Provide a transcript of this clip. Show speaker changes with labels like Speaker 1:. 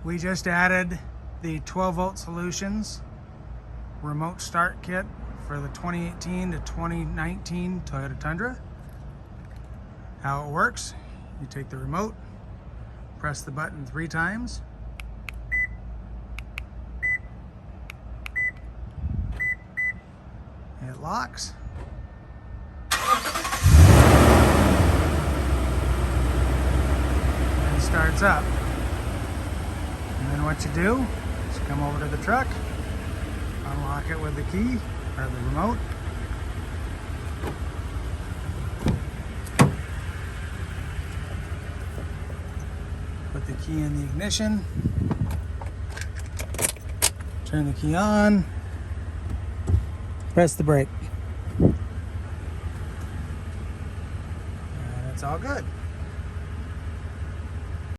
Speaker 1: We just added the 12VoltSolutions remote start kit for the 2018 to 2019 Toyota Tundra. How it works: you take the remote, press the button 3 times, it locks, and starts up. And then what you do is come over to the truck, unlock it with the key or the remote, put the key in the ignition, turn the key on, press the brake, and it's all good.